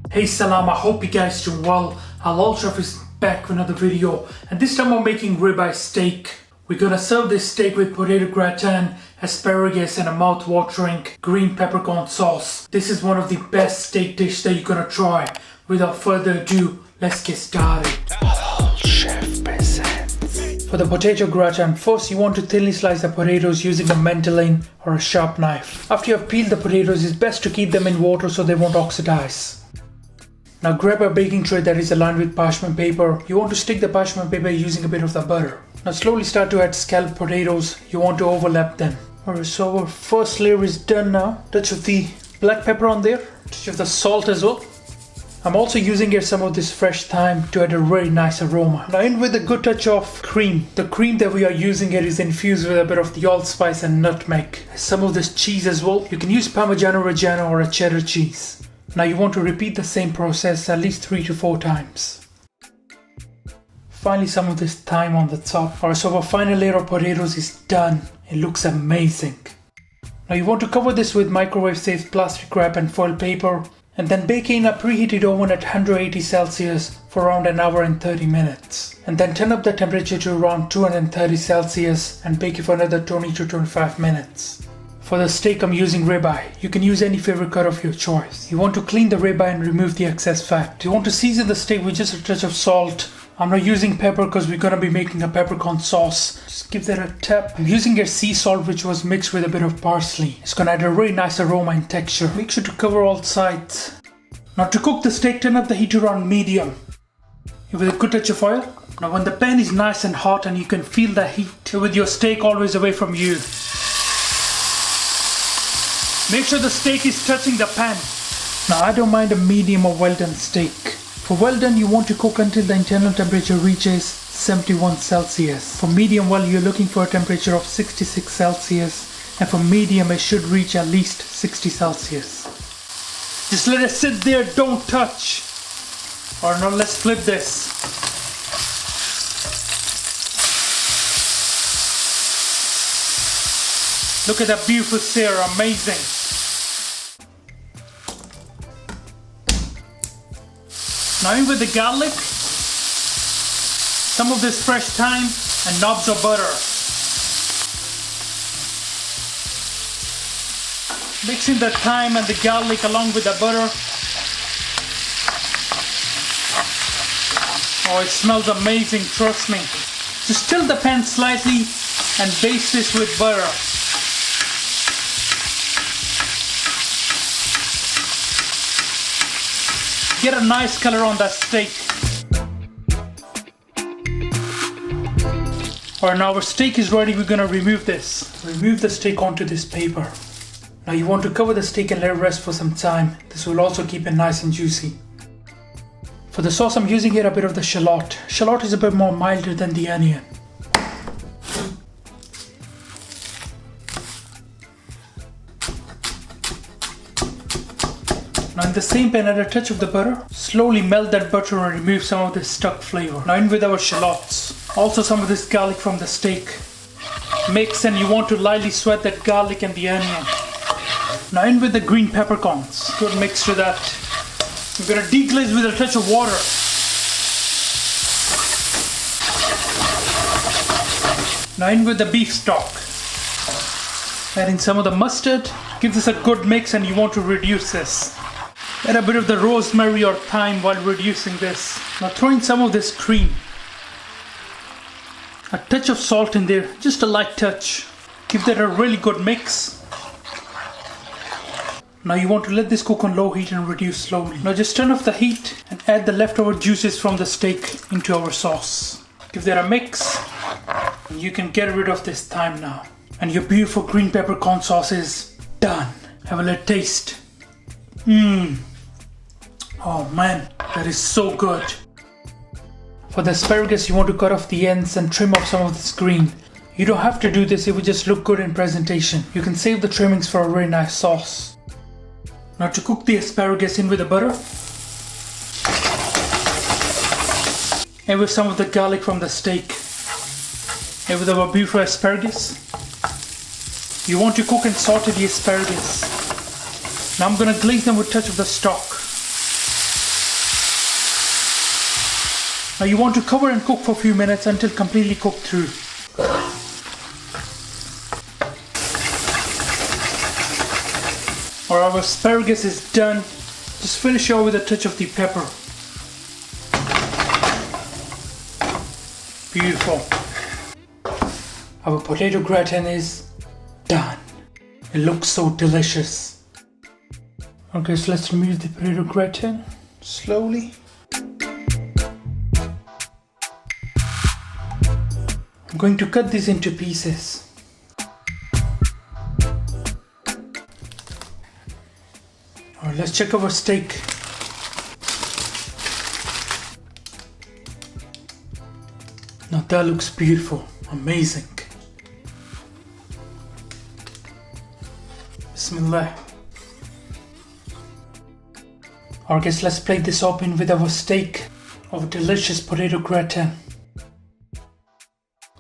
Hey Salam, I hope you guys doing well. Halal Chef is back with another video, and this time I'm making ribeye steak. We're gonna serve this steak with potato gratin, asparagus and a mouth-watering green peppercorn sauce. This is one of the best steak dishes that you're gonna try. Without further ado, let's get started. Halal Chef presents. For the potato gratin, first you want to thinly slice the potatoes using a mandolin or a sharp knife. After you have peeled the potatoes, it's best to keep them in water so they won't oxidize. Now grab a baking tray that is aligned with parchment paper. You want to stick the parchment paper using a bit of the butter. Now slowly start to add scalloped potatoes. You want to overlap them. Alright, so our first layer is done now. Touch of the black pepper on there. Touch of the salt as well. I'm also using here some of this fresh thyme to add a very nice aroma. Now in with a good touch of cream. The cream that we are using here is infused with a bit of the allspice and nutmeg. Some of this cheese as well. You can use Parmigiano Reggiano or a cheddar cheese. Now you want to repeat the same process at least 3 to 4 times. Finally, some of this thyme on the top. Alright, so our final layer of potatoes is done. It looks amazing. Now you want to cover this with microwave safe plastic wrap and foil paper, and then bake in a preheated oven at 180 Celsius for around an hour and 30 minutes. And then turn up the temperature to around 230 Celsius and bake it for another 20 to 25 minutes. For the steak I'm using ribeye. You can use any favorite cut of your choice. You want to clean the ribeye and remove the excess fat. You want to season the steak with just a touch of salt. I'm not using pepper because we're going to be making a peppercorn sauce. Just give that a tap. I'm using your sea salt which was mixed with a bit of parsley. It's going to add a really nice aroma and texture. Make sure to cover all sides. Now to cook the steak, turn up the heat to around medium. With a good touch of oil. Now when the pan is nice and hot and you can feel the heat with your steak always away from you. Make sure the steak is touching the pan. Now I don't mind a medium or well done steak. For well done you want to cook until the internal temperature reaches 71 Celsius. For medium well you're looking for a temperature of 66 Celsius, and for medium it should reach at least 60 Celsius. Just let it sit there, don't touch. Or now let's flip this. Look at that beautiful sear, amazing. Now in with the garlic, some of this fresh thyme and knobs of butter. Mixing the thyme and the garlic along with the butter. Oh, it smells amazing, trust me. Just tilt the pan slightly and baste this with butter. Get a nice color on that steak. Alright, now our steak is ready. We're gonna remove this. Remove the steak onto this paper. Now you want to cover the steak and let it rest for some time. This will also keep it nice and juicy. For the sauce I'm using here a bit of the shallot. Shallot is a bit more milder than the onion. Now in the same pan, add a touch of the butter. Slowly melt that butter and remove some of the stuck flavor. Now in with our shallots. Also some of this garlic from the steak. Mix, and you want to lightly sweat that garlic and the onion. Now in with the green peppercorns. Good mix to that. We're going to deglaze with a touch of water. Now in with the beef stock. Add in some of the mustard. Give this a good mix, and you want to reduce this. Add a bit of the rosemary or thyme while reducing this. Now throw in some of this cream. A touch of salt in there, just a light touch. Give that a really good mix. Now you want to let this cook on low heat and reduce slowly. Now just turn off the heat and add the leftover juices from the steak into our sauce. Give that a mix. And you can get rid of this thyme now. And your beautiful green peppercorn sauce is done. Have a little taste. Oh man, that is so good. For the asparagus you want to cut off the ends and trim off some of this green. You don't have to do this, it will just look good in presentation. You can save the trimmings for a very nice sauce. Now to cook the asparagus, in with the butter. And with some of the garlic from the steak. And with our beautiful asparagus. You want to cook and saute the asparagus. Now I'm going to glaze them with a touch of the stock. Now you want to cover and cook for a few minutes until completely cooked through. Our asparagus is done. Just finish off with a touch of the pepper. Beautiful. Our potato gratin is done. It looks so delicious. Okay, so let's remove the potato gratin slowly. I'm going to cut these into pieces. Alright, let's check our steak. Now that looks beautiful, amazing. Bismillah. Alright guys, let's plate this open with our steak of delicious potato gratin.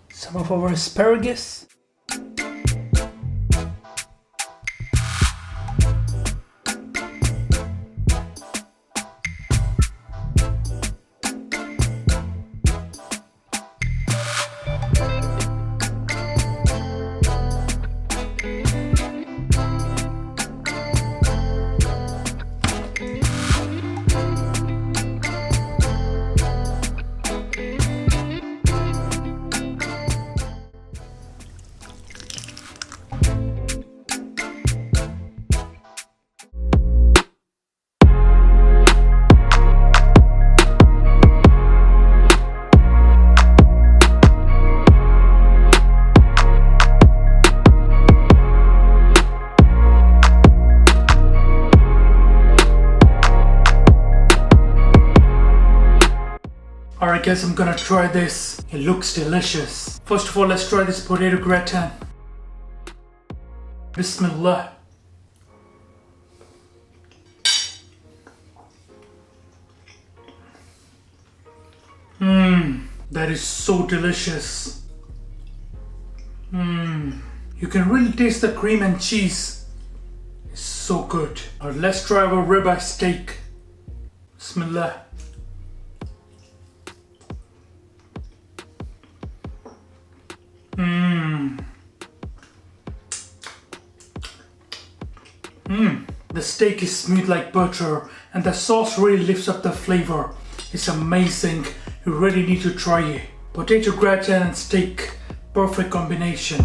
Some of our asparagus. Alright guys, I'm gonna try this. It looks delicious. First of all, let's try this potato gratin. Bismillah. That is so delicious. You can really taste the cream and cheese. It's so good. Alright, let's try our ribeye steak. Bismillah. The steak is smooth like butter and the sauce really lifts up the flavor. It's amazing. You really need to try it. Potato gratin and steak, perfect combination.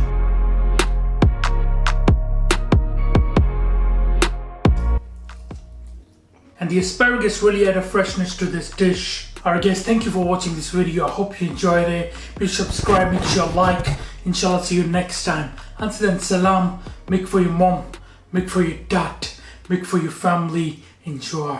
And the asparagus really add a freshness to this dish. Alright guys, thank you for watching this video. I hope you enjoyed it. Please subscribe, make sure you like. Inshallah, see you next time. Until then, salam. Make for your mom, make for your dad, make for your family. Enjoy.